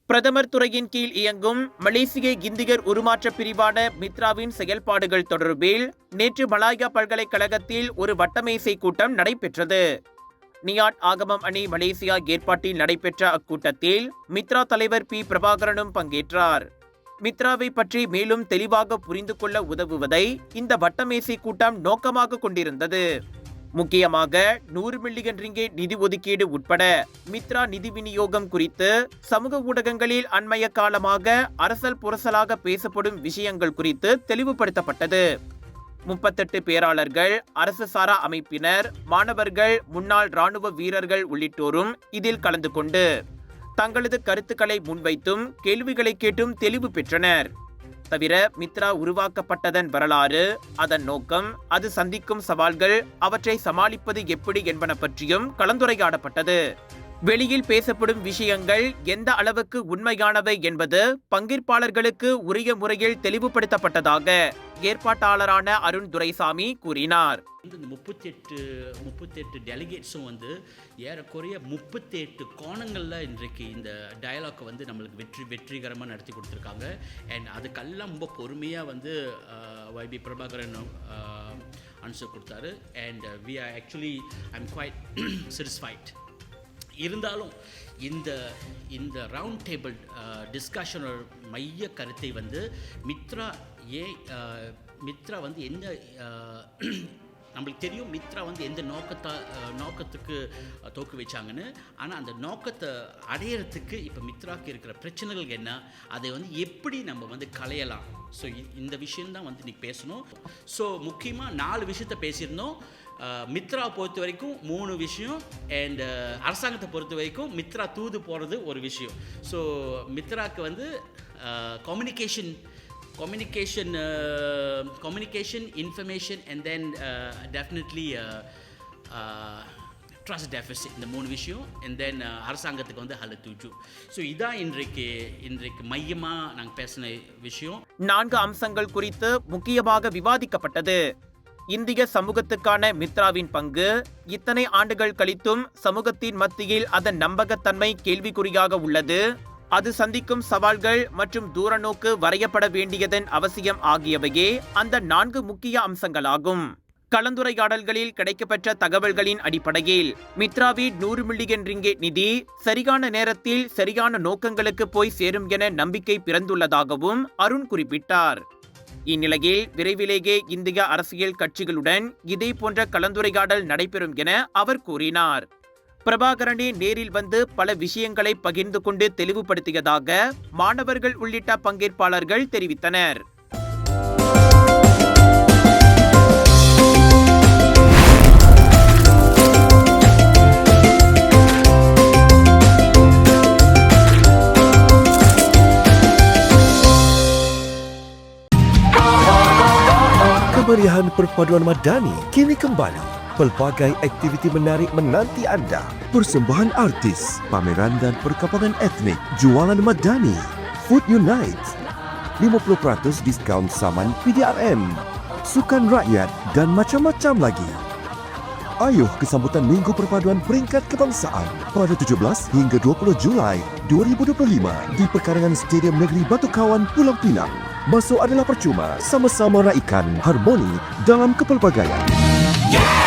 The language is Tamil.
பிரதமர் துறையின் கீழ் இயங்கும் மலேசிய இந்தியர் உருமாற்ற பிரிவான மித்ராவின் செயல்பாடுகள் தொடர்பில் நேற்று மலாயா பல்கலைக்கழகத்தில் ஒரு வட்டமேசை கூட்டம் நடைபெற்றது. நியாட் ஆகமம் அணி மலேசியா ஏற்பாட்டில் நடைபெற்ற அக்கூட்டத்தில் மித்ரா தலைவர் பி பிரபாகரனும் பங்கேற்றார். மித்ராவை பற்றி மேலும் தெளிவாக புரிந்து கொள்ள உதவுவதை இந்த வட்டமேசை கூட்டம் நோக்கமாக கொண்டிருந்தது. முக்கியமாக 100 மில்லியன் ரிங்கேட் நிதி ஒதுக்கீடு உட்பட மித்ரா நிதி விநியோகம் குறித்து சமூக ஊடகங்களில் அண்மைய காலமாக அரசல் புரசலாக பேசப்படும் விஷயங்கள் குறித்து தெளிவுபடுத்தப்பட்டது. 38 பேராளர்கள், அரசு சாரா அமைப்பினர், மாணவர்கள், முன்னாள் இராணுவ வீரர்கள் உள்ளிட்டோரும் இதில் கலந்து கொண்டு தங்களது கருத்துக்களை முன்வைத்தும் கேள்விகளை கேட்டும் தெளிவு பெற்றனர். தவிர மித்ரா உருவாக்கப்பட்டதன் வரலாறு, அதன் நோக்கம், அது சந்திக்கும் சவால்கள், அவற்றை சமாளிப்பது எப்படி என்பன பற்றியும் கலந்துரையாடப்பட்டது. வெளியில் பேசப்படும் விஷயங்கள் எந்த அளவுக்கு உண்மையானவை என்பது பங்கேற்பாளர்களுக்கு உரிய முறையில் தெளிவுபடுத்தப்பட்டதாக ஏற்பாட்டாளரான அருண் துரைசாமி கூறினார். 38 டெலிகேட்ஸும் ஏறக்குறைய 38 கோணங்களில் இன்றைக்கு இந்த டயலாக் நம்மளுக்கு வெற்றிகரமாக நடத்தி கொடுத்துருக்காங்க. அண்ட் அதுக்கெல்லாம் ரொம்ப பொறுமையாக YB பிரபாகரன் ஆன்சர் கொடுத்தாரு. And I'm quite satisfied. இருந்தாலும் இந்த ரவுண்ட் டேபிள் டிஸ்கஷனோட மைய கருத்தை மித்ரா மித்ரா என்ன நம்மளுக்கு தெரியும் மித்ரா எந்த நோக்கத்துக்கு தோக்கு வச்சாங்கன்னு. ஆனால் அந்த நோக்கத்தை அடையிறதுக்கு இப்போ மித்ராக்கு இருக்கிற பிரச்சனைகள் என்ன, அதை எப்படி நம்ம களையலாம். ஸோ இந்த விஷயந்தான் இன்னைக்கு பேசணும். ஸோ முக்கியமாக 4 விஷயத்தை பேசியிருந்தோம். மித்ரா பொறுத்த வரைக்கும் 3 விஷயம், அண்ட் அரசாங்கத்தை பொறுத்த வரைக்கும் மித்ரா தூது போகிறது ஒரு விஷயம். ஸோ மித்ராக்கு communication, information, and then definitely trust deficit, இந்த 3 விஷயம். and then அரசாங்கத்துக்கு ஹலத்துஜு. ஸோ இதான் இன்றைக்கு மையமாக நாங்கள் பேசின விஷயம். 4 அம்சங்கள் குறித்து முக்கியமாக விவாதிக்கப்பட்டது. இந்திய சமூகத்துக்கான மித்ராவின் பங்கு, இத்தனை ஆண்டுகள் கழித்தும் சமூகத்தின் மத்தியில் அதன் நம்பகத்தன்மை கேள்விக்குறியாக உள்ளது, அது சந்திக்கும் சவால்கள் மற்றும் தூரநோக்கு வரையப்பட வேண்டியதன் அவசியம் ஆகியவையே அந்த 4 முக்கிய அம்சங்களாகும். கலந்துரையாடல்களில் கிடைக்கப்பெற்ற தகவல்களின் அடிப்படையில் மித்ராவின் 100 மில்லியன் ரிங்கேட் நிதி சரியான நேரத்தில் சரியான நோக்கங்களுக்கு போய் சேரும் என நம்பிக்கை பிறந்துள்ளதாகவும் அருண் குறிப்பிட்டார். இந்நிலையில் விரைவிலேயே இந்திய அரசியல் கட்சிகளுடன் இதே போன்ற கலந்துரையாடல் நடைபெறும் என அவர் கூறினார். பிரபாகரனே நேரில் பல விஷயங்களை பகிர்ந்து கொண்டு தெளிவுபடுத்தியதாக மாணவர்கள் உள்ளிட்ட பங்கேற்பாளர்கள் தெரிவித்தனர். Kemeriahan perpaduan Madani kini kembali. Pelbagai aktiviti menarik menanti anda. Persembahan artis, pameran dan perkampungan etnik, jualan Madani, Food Unite, 50% diskaun saman PDRM, sukan rakyat dan macam-macam lagi. Ayuh ke sambutan Minggu Perpaduan Peringkat Kebangsaan pada 17 hingga 20 Julai 2025 di perkarangan Stadium Negeri Batu Kawan, Pulau Pinang. Masuk adalah percuma, sama-sama raikan harmoni dalam kepelbagaian. Yeah!